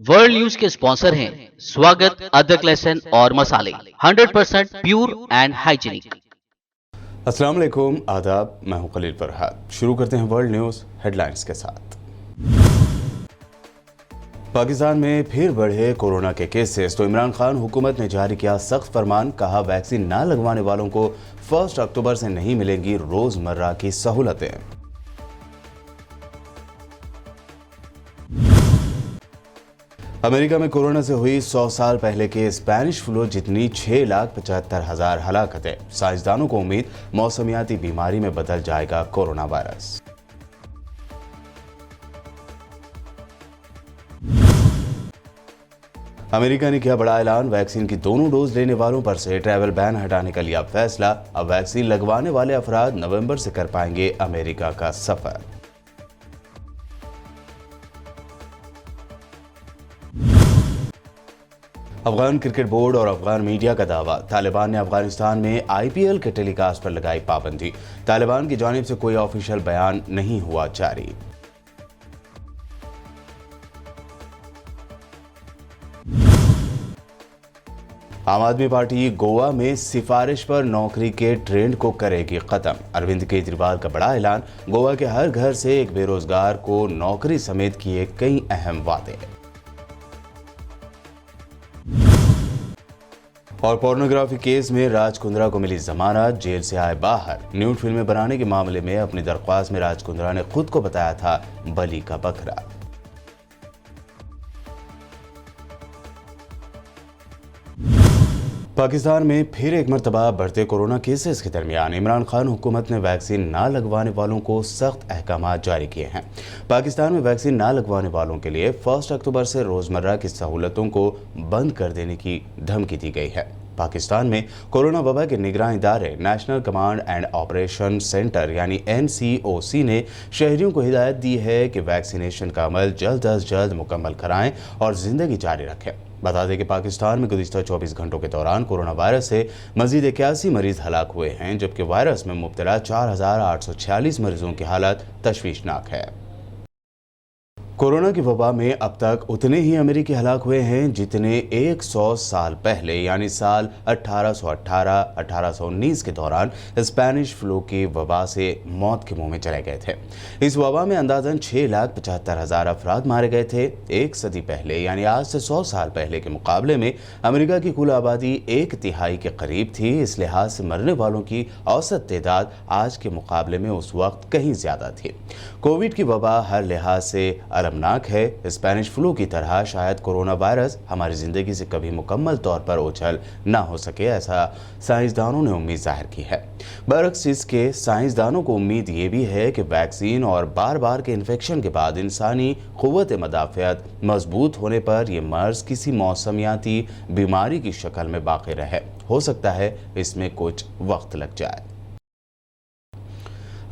World news के sponsor हैं स्वागत, अदरक, लहसुन और मसाले 100% प्योर एंड हाइजीनिक। अस्सलाम वालेकुम, आदाब। मैं हूं खलील फरहाद। शुरू करते हैं वर्ल्ड न्यूज़ हेडलाइंस के साथ। पाकिस्तान में फिर बढ़े कोरोना के केसेस तो इमरान खान हुकूमत ने जारी किया सख्त फरमान। कहा वैक्सीन ना लगवाने वालों को 1 अक्टूबर से नहीं मिलेंगी रोजमर्रा की सहूलतें। अमेरिका में कोरोना से हुई 100 साल पहले के स्पेनिश फ्लू जितनी 6,75,000 हलाकतें। साइंसदानों को उम्मीद मौसमियाती बीमारी में बदल जाएगा कोरोना वायरस। अमेरिका ने किया बड़ा ऐलान। वैक्सीन की दोनों डोज लेने वालों पर से ट्रैवल बैन हटाने का लिया फैसला। अब वैक्सीन लगवाने वाले अफराद नवंबर से कर पाएंगे अमेरिका का सफर। अफगान क्रिकेट बोर्ड और अफगान मीडिया का दावा, तालिबान ने अफगानिस्तान में IPL के टेलीकास्ट पर लगाई पाबंदी। तालिबान की जानिब से कोई ऑफिशियल बयान नहीं हुआ जारी। आम आदमी पार्टी गोवा में सिफारिश पर नौकरी के ट्रेंड को करेगी खत्म। अरविंद केजरीवाल का बड़ा ऐलान। गोवा के हर घर से एक बेरोजगार को नौकरी समेत किए कई अहम वादे। और पोर्नोग्राफी केस में राज कुंद्रा को मिली जमानत, जेल से आए बाहर। न्यूड फिल्में बनाने के मामले में अपनी दरख्वास्त में राज कुंद्रा ने खुद को बताया था बलि का बकरा। पाकिस्तान में फिर एक मरतबा बढ़ते कोरोना केसेस के दरमियान इमरान खान हुकूमत ने वैक्सीन ना लगवाने वालों को सख्त अहकाम जारी किए हैं। पाकिस्तान में वैक्सीन ना लगवाने वालों के लिए 1 अक्टूबर से रोजमर्रा की सहूलतों को बंद कर देने की धमकी दी गई है। पाकिस्तान में कोरोना वबा के निगरानी इदारे national command and operation centre यानी NCOC ने शहरियों को हिदायत दी है कि वैक्सीनेशन का अमल जल्द अज जल्द मुकम्मल कराएं और जिंदगी जारी रखें। बता दें कि पाकिस्तान में गुज़िश्ता 24 घंटों के दौरान कोरोना वायरस से मजीद 81 मरीज हलाक हुए हैं, जबकि वायरस में मुब्तला 4,846 मरीजों की हालत तशवीशनाक है। कोरोना की वबा में अब तक उतने ही अमेरिकी हलाक हुए हैं जितने 100 साल पहले यानी साल 1818, 1819 के दौरान स्पेनिश फ्लू की वबा से मौत के मुंह में चले गए थे। इस वबा में अंदाजन 6,75,000 अफराद मारे गए थे। एक सदी पहले यानी आज से 100 साल पहले के मुकाबले में अमेरिका की कुल आबादी 1/3 के करीब थी। इस लिहाज से मरने वालों की औसत तादाद आज के मुकाबले में उस वक्त कहीं ज्यादा थी। कोविड की वबा हर लिहाज से अलमनाक है। स्पेनिश फ्लू की तरह शायद कोरोना वायरस हमारी जिंदगी से कभी मुकम्मल तौर पर ओझल ना हो सके, ऐसा साइंसदानों ने उम्मीद जाहिर की है। बरअक्स इसके साइंसदानों को उम्मीद ये भी है कि वैक्सीन और बार बार के इन्फेक्शन के बाद इंसानी क़ुव्वत मदाफ़ियत मजबूत होने पर यह मर्ज किसी मौसमियाती बीमारी की शक्ल में बाकी रहे। हो सकता है इसमें कुछ वक्त लग जाए।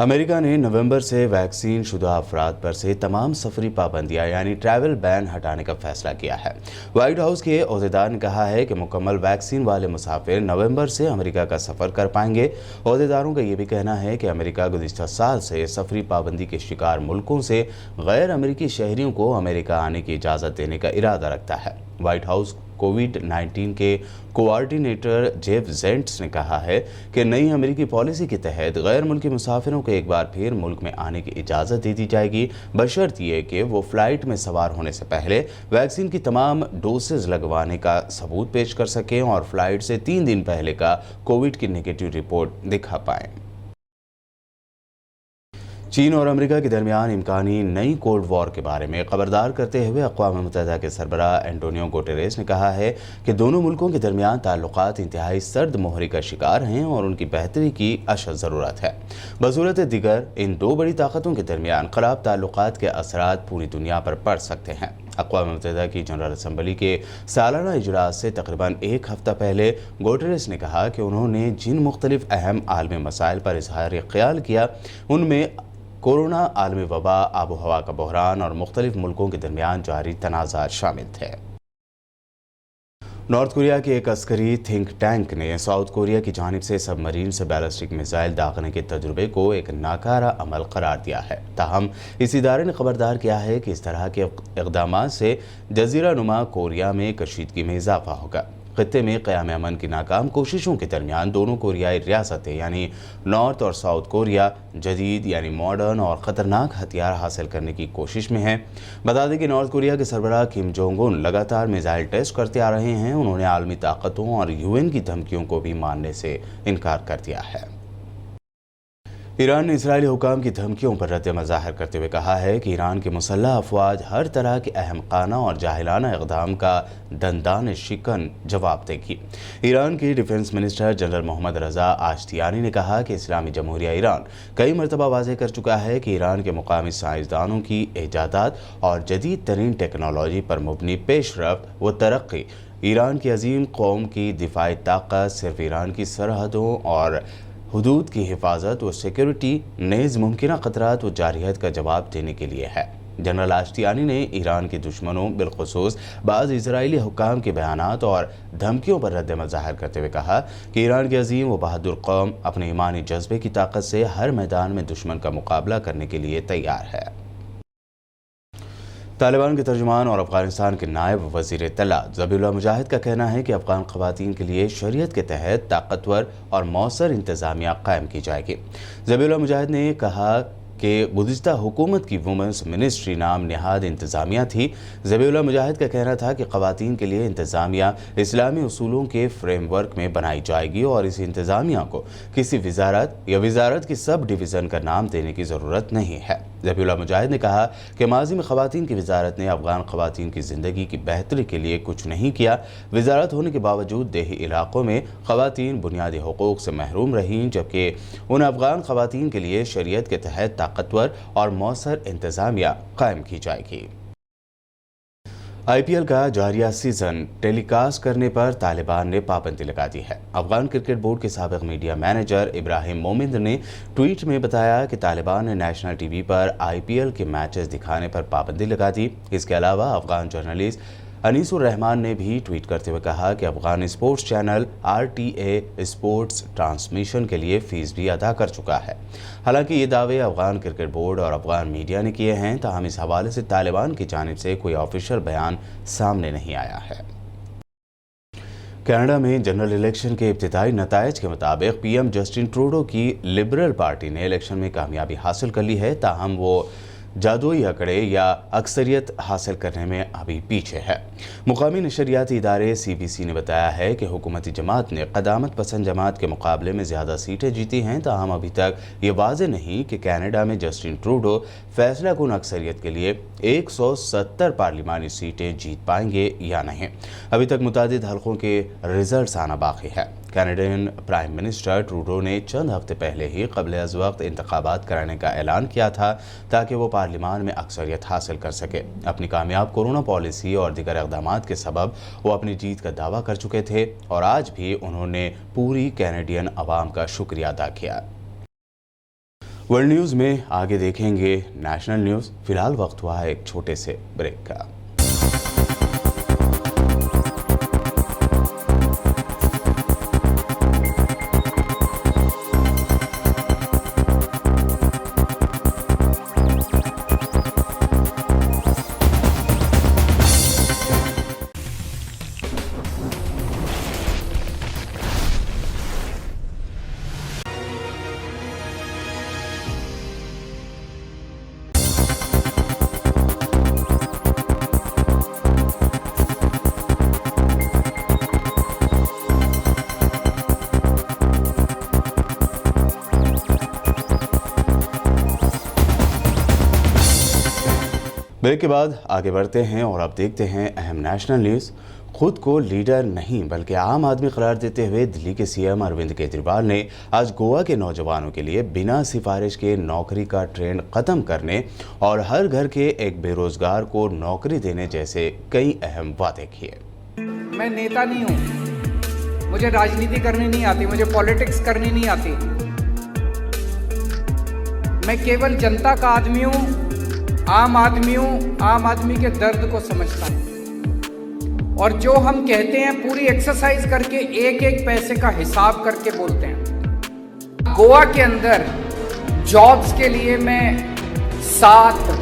अमेरिका ने नवंबर से वैक्सीन शुदा अफराद पर से तमाम सफरी पाबंदियां यानी ट्रैवल बैन हटाने का फैसला किया है। व्हाइट हाउस के ओहदेदार ने कहा है कि मुकम्मल वैक्सीन वाले मुसाफिर नवंबर से अमेरिका का सफ़र कर पाएंगे। ओहदेदारों का यह भी कहना है कि अमेरिका गुज़िश्ता साल से सफरी पाबंदी के शिकार मुल्कों से गैर अमेरिकी शहरियों को अमेरिका आने की इजाज़त देने का इरादा रखता है। व्हाइट हाउस कोविड-19 के कोऑर्डिनेटर जेफ जेंट्स ने कहा है कि नई अमेरिकी पॉलिसी के तहत गैर मुल्की मुसाफिरों को एक बार फिर मुल्क में आने की इजाज़त दे दी जाएगी, बशर्ते ये कि वो फ्लाइट में सवार होने से पहले वैक्सीन की तमाम डोसेज लगवाने का सबूत पेश कर सकें और फ्लाइट से 3 दिन पहले का कोविड की नेगेटिव रिपोर्ट दिखा पाएँ। चीन और अमेरिका के दरमियान इम्कानी नई कोल्ड वॉर के बारे में खबरदार करते हुए अक़वाम मुत्तहिदा के सरबराह एंटोनियो गुटेरेस ने कहा है कि दोनों मुल्कों के दरमियान ताल्लुकात इंतहाई सर्द मोहरी का शिकार हैं और उनकी बेहतरी की अशद ज़रूरत है। बसूरत दिगर इन दो बड़ी ताकतों के दरमियान ख़राब ताल्लुकात के असरात पूरी दुनिया पर पड़ सकते हैं। अक़वाम मुत्तहिदा की जनरल असम्बली के सालाना इजलास से तकरीबन एक हफ्ता पहले गुटेरेस ने कहा कि उन्होंने जिन मुख्तलिफ अहम आलमी मसाइल पर इज़हार ख्याल किया उनमें कोरोना, आलमी वबा, आबो हवा का बहरान और मुख्तलिफ मुल्कों के दरमियान जारी तनाज़ात शामिल थे। नॉर्थ कोरिया के एक अस्करी थिंक टैंक ने साउथ कोरिया की जानिब से सबमरीन से बैलिस्टिक मिसाइल दागने के तजुर्बे को एक नाकारा अमल करार दिया है। ताहम इस इदारे ने खबरदार किया है कि इस तरह के इक़दामात से जज़ीरा नुमा कोरिया में कशीदगी में इजाफा होगा। खित्ते में क़याम अमन की नाकाम कोशिशों के दरमियान दोनों कोरियाई रियासतें यानी नॉर्थ और साउथ कोरिया जदीद यानी मॉडर्न और ख़तरनाक हथियार हासिल करने की कोशिश में हैं। बता दें कि नॉर्थ कोरिया के सरबराह किम जोंग उन लगातार मिसाइल टेस्ट करते आ रहे हैं। उन्होंने आलमी ताकतों और यूएन की धमकियों को भी मानने से इनकार कर दिया है। ईरान ने इसराइली हुकाम की धमकियों पर रद्द ज़ाहिर करते हुए कहा है कि ईरान के मुसल्लह अफवाज हर तरह के अहमकाना और जाहिलाना इक़दाम का दंदान शिकन जवाब देगी। ईरान के डिफेंस मिनिस्टर जनरल मोहम्मद रज़ा आश्तियानी ने कहा कि इस्लामी जमहूरिया ईरान कई मरतबा वाज़ेह कर चुका है कि ईरान के मुकामी साइंसदानों की इजादात और जदीद तरीन टेक्नोलॉजी पर मुबनी पेशरफ्त व तरक्की ईरान की अजीम कौम की दिफाई ताकत सिर्फ ईरान की सरहदों और हुदूद की हिफाजत व सिक्योरिटी नेज़ मुमकिन ख़तरात व जारहियत का जवाब देने के लिए है। जनरल आश्तियानी ने ईरान के दुश्मनों बिलखुसूस बाज़ इजरायली हुकाम के बयानात और धमकियों पर रद्द ज़ाहिर करते हुए कहा कि ईरान की अजीम व बहादुर कौम अपने ईमानी जज्बे की ताकत से हर मैदान में दुश्मन का मुकाबला करने के लिए तैयार है। तालिबान के तर्जुमान और अफगानिस्तान के नायब वज़ीर इत्तला ज़बीहुल्लाह मुजाहिद का कहना है कि अफगान ख़वातीन के लिए शरीयत के तहत ताकतवर और मौसर इंतज़ामिया कायम की जाएगी। ज़बीहुल्लाह मुजाहिद ने कहा कि गुज़िश्ता हुकूमत की वुमेंस मिनिस्ट्री नाम निहाद इंतज़ामिया थी। ज़बीहुल्लाह मुजाहिद का कहना था कि ख़वातीन के लिए इंतज़ामिया इस्लामी उसूलों के फ्रेमवर्क में बनाई जाएगी और इस इंतज़ामिया को किसी वजारत या वजारत की सब डिवीज़न का नाम देने की ज़रूरत नहीं है। ज़बीहुल्लाह मुजाहिद ने कहा कि माजी में ख़वातीन की वजारत ने अफ़गान ख़वातीन की ज़िंदगी की बेहतरी के लिए कुछ नहीं किया। वजारत होने के बावजूद देही इलाकों में ख़वातीन बुनियादी हुकूक से महरूम रहीं, जबकि उन अफ़गान ख़वातीन के लिए शरीयत के तहत ताकतवर और मौसर इंतज़ामिया कायम की जाएगी। IPL का जारिया सीज़न टेलीकास्ट करने पर तालिबान ने पाबंदी लगा दी है। अफगान क्रिकेट बोर्ड के साबिक़ मीडिया मैनेजर इब्राहिम मोमिंद ने ट्वीट में बताया कि तालिबान ने नेशनल टीवी पर IPL के मैचेस दिखाने पर पाबंदी लगा दी। इसके अलावा अफगान जर्नलिस्ट अनीसुर रहमान ने भी ट्वीट करते हुए कहा कि Afghan sports channel RTA sports transmission के लिए फ़ीस भी अदा कर चुका है। हालांकि ये दावे अफगान क्रिकेट बोर्ड और अफगान मीडिया ने किए हैं, ताहम इस हवाले से तालिबान की जानिब से कोई ऑफिशियल बयान सामने नहीं आया है। कनाडा में जनरल इलेक्शन के इब्तिदाई नताइज के मुताबिक PM जस्टिन ट्रूडो की लिबरल पार्टी ने इलेक्शन में कामयाबी हासिल कर ली है, ताहम वो जादुई आंकड़े या अक्सरियत हासिल करने में अभी पीछे है। मुकामी नशरियाती इदारे CBC ने बताया है कि हुकूमती जमात ने क़दामत पसंद जमात के मुकाबले में ज़्यादा सीटें जीती हैं, ताहम अभी तक ये वाज़ेह नहीं कि कनाडा में जस्टिन ट्रूडो फैसला कुन अक्सरियत के लिए 170 पार्लिमानी सीटें जीत पाएंगे या नहीं। अभी तक मुतादिद हलकों के रिजल्ट आना बाकी है। कैनेडियन प्राइम मिनिस्टर ट्रूडो ने चंद हफ्ते पहले ही क़ब्ल अज़ वक्त इंतखाबात कराने का ऐलान किया था ताकि वो पार्लिमान में अक्सरियत हासिल कर सके। अपनी कामयाब कोरोना पॉलिसी और दीगर इक़दामात के सबब वो अपनी जीत का दावा कर चुके थे और आज भी उन्होंने पूरी कैनेडियन अवाम का शुक्रिया अदा किया। वर्ल्ड न्यूज़ में आगे देखेंगे नेशनल न्यूज़। फिलहाल वक्त हुआ है एक छोटे से ब्रेक का। ब्रेक के बाद आगे बढ़ते हैं और अब देखते हैं अहम नेशनल न्यूज़। खुद को लीडर नहीं बल्कि आम आदमी करार देते हुए दिल्ली के CM अरविंद केजरीवाल ने आज गोवा के नौजवानों के लिए बिना सिफारिश के नौकरी का ट्रेंड ख़त्म करने और हर घर के एक बेरोजगार को नौकरी देने जैसे कई अहम वादे किए। मैं नेता नहीं हूँ, मुझे राजनीति करनी नहीं आती, मुझे पॉलिटिक्स करनी नहीं आती। मैं केवल जनता का आदमी हूँ, आम आदमी हूँ, आम आदमी के दर्द को समझता हूँ और जो हम कहते हैं पूरी एक्सरसाइज करके एक एक पैसे का हिसाब करके बोलते हैं। गोवा के अंदर जॉब्स के लिए मैं 7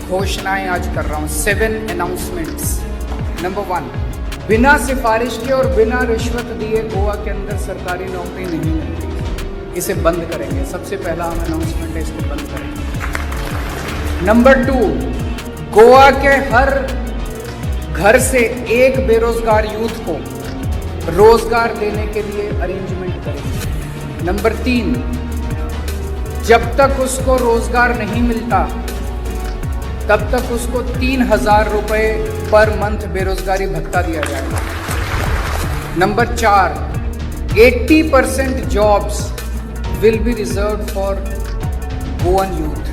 घोषणाएं आज कर रहा हूं, 7 अनाउंसमेंट्स। नंबर 1, बिना सिफारिश के और बिना रिश्वत दिए गोवा के अंदर सरकारी नौकरी नहीं मिलती, इसे बंद करेंगे। सबसे पहला हम अनाउंसमेंट है, इसको बंद करेंगे। नंबर 2, गोवा के हर घर से एक बेरोजगार यूथ को रोजगार देने के लिए अरेंजमेंट करेंगे। नंबर 3, जब तक उसको रोजगार नहीं मिलता तब तक उसको 3,000 रुपये पर मंथ बेरोजगारी भत्ता दिया जाएगा। Number 4, 80% jobs will be reserve for Goan youth.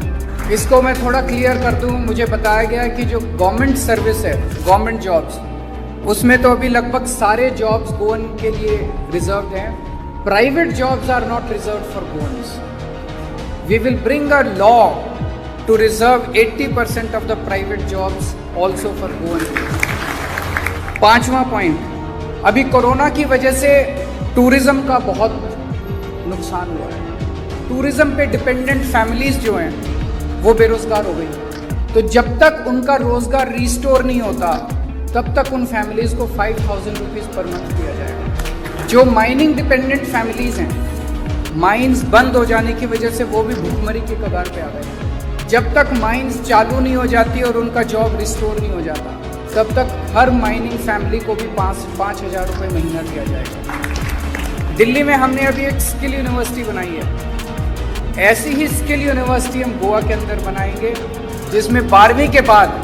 इसको मैं थोड़ा क्लियर कर दूं, मुझे बताया गया कि जो गवर्नमेंट सर्विस है, गवर्नमेंट जॉब्स, उसमें तो अभी लगभग सारे जॉब्स गोवन के लिए रिजर्व हैं। Private jobs are not reserve for Goans. We will bring a law to reserve 80% of the private jobs also for Goan. 5वां पॉइंट, अभी कोरोना की वजह से टूरिज्म का बहुत नुकसान हुआ है। टूरिज्म पे डिपेंडेंट फैमिलीज जो हैं वो बेरोजगार हो गई, तो जब तक उनका रोजगार रिस्टोर नहीं होता तब तक उन फैमिलीज को 5,000 रुपीज़ पर मंथ दिया जाएगा। जो माइनिंग डिपेंडेंट फैमिलीज हैं, माइंस बंद हो जाने की वजह से वो भी भूखमरी के कगार पे आ गए। जब तक माइंस चालू नहीं हो जाती और उनका जॉब रिस्टोर नहीं हो जाता तब तक हर माइनिंग फैमिली को भी 5,000 रुपये महीना दिया जाएगा। दिल्ली में हमने अभी एक स्किल यूनिवर्सिटी बनाई है, ऐसी ही स्किल यूनिवर्सिटी हम गोवा के अंदर बनाएंगे, जिसमें 12वीं के बाद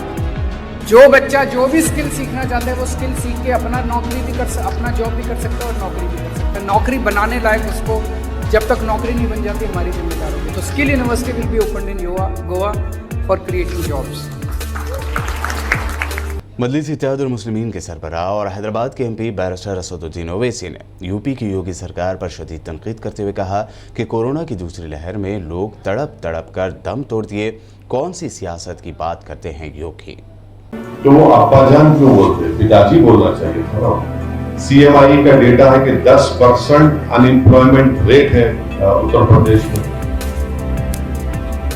जो बच्चा जो भी स्किल सीखना चाहता है वो स्किल सीख के अपना नौकरी भी अपना जॉब भी कर सकता है और नौकरी भी कर सकता है। नौकरी बनाने लायक उसको जब तक नौकरी नहीं बन जाती हमारी जिम्मेदारी होगी। तो skill university will be open in Goa for creating jobs. Majlis Ittehadul Muslimeen के सरबराह और हैदराबाद के एमपी बैरिस्टर असदुद्दीन ओवैसी ने यूपी की योगी सरकार पर शदीद तनकीद करते हुए कहा कि कोरोना की दूसरी लहर में लोग तड़प तड़प कर दम तोड़ दिए। कौन सी सियासत की बात करते हैं योगी? तो वो अब्बाजान क्यों बोलते, पिताजी बोलना चाहिए था ना। CMI का डेटा है कि 10% अनएम्प्लॉयमेंट रेट है उत्तर प्रदेश में।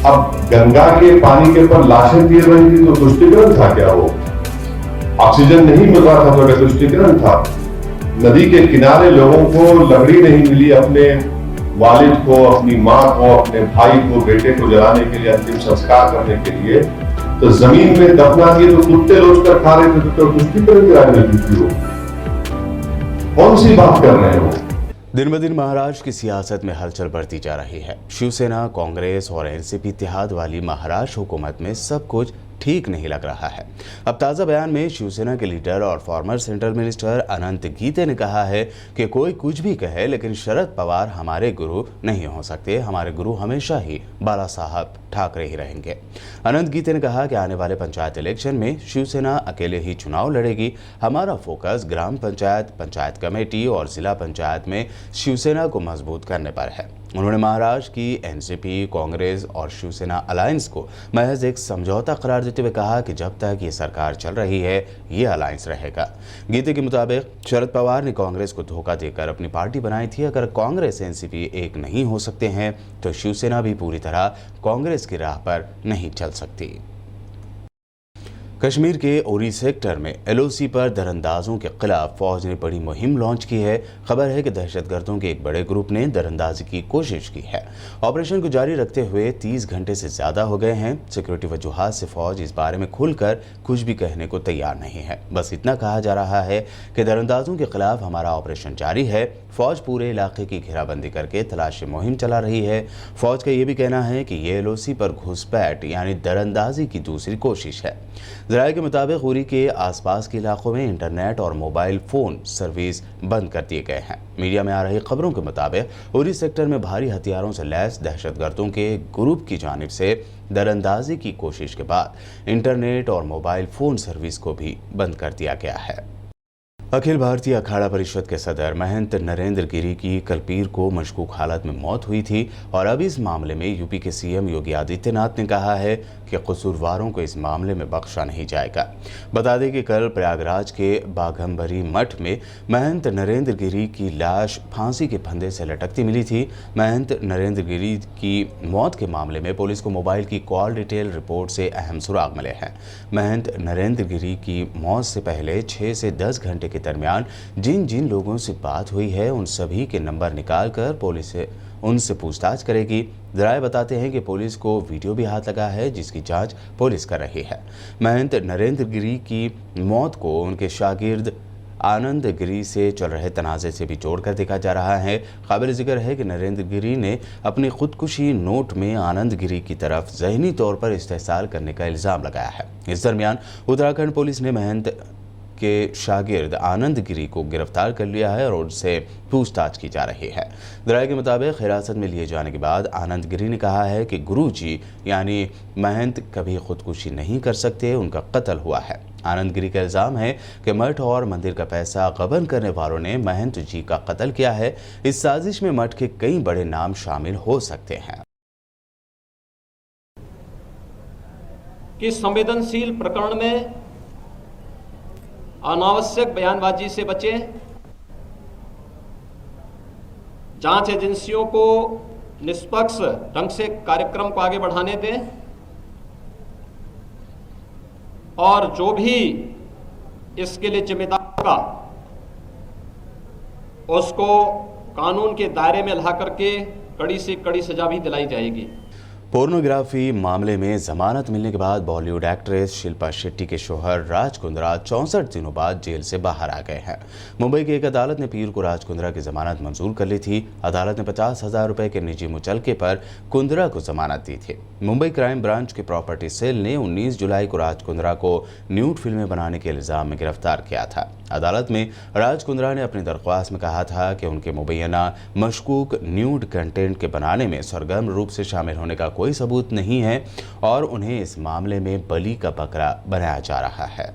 अब गंगा के पानी के ऊपर लाशें गिर रही थी तो तुष्टिकरण था क्या? वो ऑक्सीजन नहीं मिल रहा था तो क्या तुष्टिकरण था? नदी के किनारे लोगों को लकड़ी नहीं मिली अपने वालिद को, अपनी माँ को, अपने भाई को, बेटे को जलाने के लिए, अंतिम संस्कार करने के लिए, तो जमीन में दफना दिए तो कुत्ते रोज कर खा रहे थे, तो तुष्टिकरण की राजनीति थी वो। कौन सी बात कर रहे हो? दिन ब दिन महाराष्ट्र की सियासत में हलचल बढ़ती जा रही है। शिवसेना, कांग्रेस और एनसीपी इत्तेहाद वाली महाराष्ट्र हुकूमत में सब कुछ ठीक नहीं लग रहा है। अब ताज़ा बयान में शिवसेना के लीडर और फॉर्मर सेंट्रल मिनिस्टर अनंत गीते ने कहा है कि कोई कुछ भी कहे लेकिन शरद पवार हमारे गुरु नहीं हो सकते। हमारे गुरु हमेशा ही बाला साहब ठाकरे ही रहेंगे। अनंत गीते ने कहा कि आने वाले पंचायत इलेक्शन में शिवसेना अकेले ही चुनाव लड़ेगी। हमारा फोकस ग्राम पंचायत, पंचायत कमेटी और जिला पंचायत में शिवसेना को मजबूत करने पर है। उन्होंने महाराष्ट्र की एनसीपी, कांग्रेस और शिवसेना अलायंस को महज एक समझौता करार देते हुए कहा कि जब तक ये सरकार चल रही है ये अलायंस रहेगा। गीते के मुताबिक शरद पवार ने कांग्रेस को धोखा देकर अपनी पार्टी बनाई थी। अगर कांग्रेस एनसीपी एक नहीं हो सकते हैं तो शिवसेना भी पूरी तरह कांग्रेस की राह पर नहीं चल सकती। कश्मीर के उरी सेक्टर में एलओसी पर दरअंदाजों के खिलाफ फौज ने बड़ी मुहिम लॉन्च की है। खबर है कि दहशतगर्दों के एक बड़े ग्रुप ने दरअंदाजी की कोशिश की है। ऑपरेशन को जारी रखते हुए 30 घंटे से ज़्यादा हो गए हैं। सिक्योरिटी वजूहात से फौज इस बारे में खुलकर कुछ भी कहने को तैयार नहीं है। बस इतना कहा जा रहा है कि दरअंदाजों के खिलाफ हमारा ऑपरेशन जारी है। फौज पूरे इलाके की घेराबंदी करके तलाशी मुहिम चला रही है। फौज का ये भी कहना है कि ये एलओसी पर घुसपैठ यानी दरअंदाजी की दूसरी कोशिश है। ज़राए के मुताबिक उरी के आसपास के इलाकों में इंटरनेट और मोबाइल फ़ोन सर्विस बंद कर दिए गए हैं। मीडिया में आ रही खबरों के मुताबिक उरी सेक्टर में भारी हथियारों से लैस दहशतगर्दों के ग्रुप की जानिब से दरअंदाजी की कोशिश के बाद इंटरनेट और मोबाइल फ़ोन सर्विस को भी बंद कर दिया गया है। अखिल भारतीय अखाड़ा परिषद के सदर महंत नरेंद्र गिरी की कल पीर को मशकूक हालत में मौत हुई थी और अब इस मामले में यूपी के सीएम योगी आदित्यनाथ ने कहा है कि कसूरवारों को इस मामले में बख्शा नहीं जाएगा। बता दें कि कल प्रयागराज के बाघंबरी मठ में महंत नरेंद्र गिरी की लाश फांसी के फंदे से लटकती मिली थी। महंत नरेंद्र गिरी की मौत के मामले में पुलिस को मोबाइल की कॉल डिटेल रिपोर्ट से अहम सुराग मिले हैं। महंत नरेंद्र गिरी की मौत से पहले 6 से 10 घंटे के दरमियान जिन जिन लोगों से बात हुई है उन सभी के नंबर निकालकर पुलिस उनसे पूछताछ करेगी। जराये बताते हैं कि पुलिस को वीडियो भी हाथ लगा है, जिसकी जांच पुलिस कर रही है। महंत नरेंद्र गिरी की मौत को उनके शागिर्द आनंद गिरी से चल रहे तनाज़े से भी जोड़कर देखा जा रहा है। काबिल जिक्र है कि नरेंद्र गिरी ने अपनी खुदकुशी नोट में आनंद गिरी की तरफ ज़हनी तौर पर इस्तेहसाल करने का इल्ज़ाम लगाया है। इस दरमियान उत्तराखंड पुलिस ने महंत के शागिर्द आनंद गिरी को गिरफ्तार कर लिया है और उनसे पूछताछ की जा रही है। जराये के मुताबिक हिरासत में लिए जाने के बाद आनंद गिरी ने कहा है कि गुरुजी यानी महंत कभी खुदकुशी नहीं कर सकते, उनका कत्ल हुआ है। आनंद गिरी का इल्ज़ाम है कि मठ और मंदिर का पैसा गबन करने वालों ने महंत जी का कत्ल किया है। इस साजिश में मठ के कई बड़े नाम शामिल हो सकते हैं। कि संवेदनशील प्रकरण में अनावश्यक बयानबाजी से बचें, जांच एजेंसियों को निष्पक्ष ढंग से कार्यक्रम को आगे बढ़ाने दें और जो भी इसके लिए जिम्मेदार होगा उसको कानून के दायरे में ला करके कड़ी से कड़ी सजा भी दिलाई जाएगी। पोर्नोग्राफी मामले में जमानत मिलने के बाद बॉलीवुड एक्ट्रेस शिल्पा शेट्टी के शौहर राज कुंद्रा 64 दिनों बाद जेल से बाहर आ गए हैं। मुंबई की एक अदालत ने पीर को राज कुंद्रा की जमानत मंजूर कर ली थी। अदालत ने 50,000 रुपए के निजी मुचलके पर कुंद्रा को जमानत दी थी। मुंबई क्राइम ब्रांच के प्रॉपर्टी सेल ने 19 जुलाई को राज कुंद्रा को न्यूड फिल्में बनाने के इल्जाम में गिरफ्तार किया था। अदालत में राज कुंद्रा ने अपनी दरख्वास्त में कहा था कि उनके मुबैना मशकूक न्यूड कंटेंट के बनाने में सरगर्म रूप से शामिल होने का कोई सबूत नहीं है और उन्हें इस मामले में बलि का बकरा बनाया जा रहा है।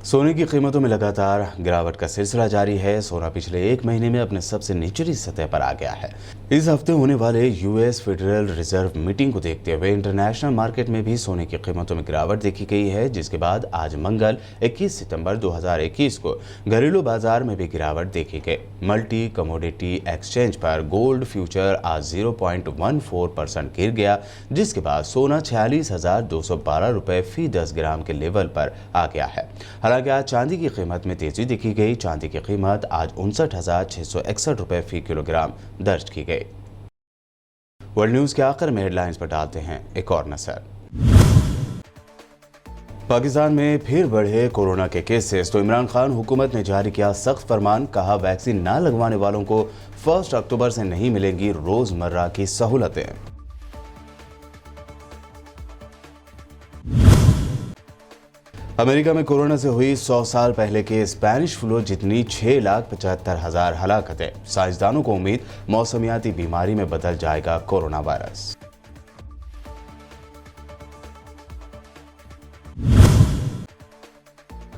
सोने की कीमतों में लगातार गिरावट का सिलसिला जारी है। सोना पिछले एक महीने में अपने सबसे निचली सतह पर आ गया है। इस हफ्ते होने वाले यूएस फेडरल रिजर्व मीटिंग को देखते हुए इंटरनेशनल मार्केट में भी सोने की कीमतों में गिरावट देखी गई है, जिसके बाद आज मंगल 21 सितंबर 2021 को घरेलू बाजार में भी गिरावट देखी गई। मल्टी कमोडिटी एक्सचेंज पर गोल्ड फ्यूचर आज 0.14% गिर गया, जिसके बाद सोना 46,212 रुपये फी 10 ग्राम के लेवल पर आ गया है। हालांकि आज चांदी की कीमत में तेजी देखी गई। चांदी की कीमत आज 59,661 रुपये फी किलोग्राम दर्ज की गई। वर्ल्ड न्यूज के आखिर में हेडलाइंस पर डालते हैं एक और नजर। पाकिस्तान में फिर बढ़े कोरोना के केसेस तो इमरान खान हुकूमत ने जारी किया सख्त फरमान। कहा वैक्सीन ना लगवाने वालों को 1 अक्टूबर से नहीं मिलेंगी रोजमर्रा की सहूलतें। अमेरिका में कोरोना से हुई 100 साल पहले के स्पेनिश फ्लू जितनी 6,75,000 हलाकतें। साइंसदानों को उम्मीद मौसमियाती बीमारी में बदल जाएगा कोरोना वायरस।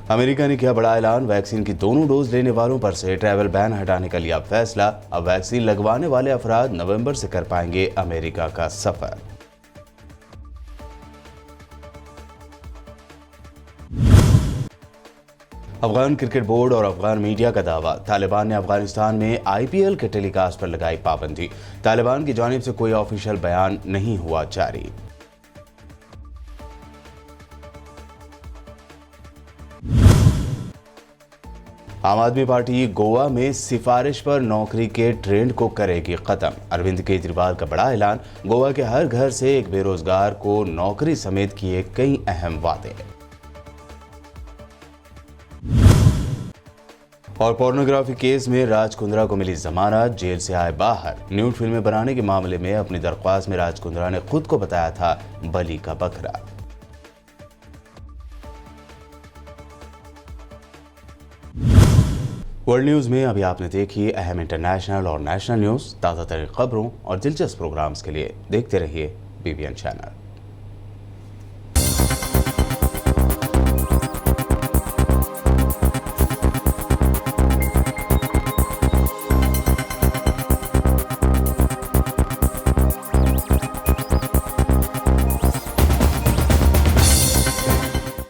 अमेरिका ने किया बड़ा ऐलान। वैक्सीन की दोनों डोज लेने वालों पर से ट्रैवल बैन हटाने का लिया फैसला। अब वैक्सीन लगवाने वाले अफराद नवंबर से कर पाएंगे अमेरिका का सफर। अफगान क्रिकेट बोर्ड और अफगान मीडिया का दावा। तालिबान ने अफगानिस्तान में IPL के टेलीकास्ट पर लगाई पाबंदी। तालिबान की जानिब से कोई ऑफिशियल बयान नहीं हुआ जारी। आम आदमी पार्टी गोवा में सिफारिश पर नौकरी के ट्रेंड को करेगी खत्म। अरविंद केजरीवाल का बड़ा ऐलान। गोवा के हर घर से एक बेरोजगार को नौकरी समेत किए कई अहम वादे। और पोर्नोग्राफी केस में राज कुंद्रा को मिली जमानत। जेल से आए बाहर। न्यूड फिल्में बनाने के मामले में अपनी दरख्वास्त में राज कुंद्रा ने खुद को बताया था बलि का बकरा। वर्ल्ड न्यूज में अभी आपने देखी अहम इंटरनेशनल और नेशनल न्यूज। ताज़ा तरीन खबरों और दिलचस्प प्रोग्राम्स के लिए देखते रहिए BBN चैनल।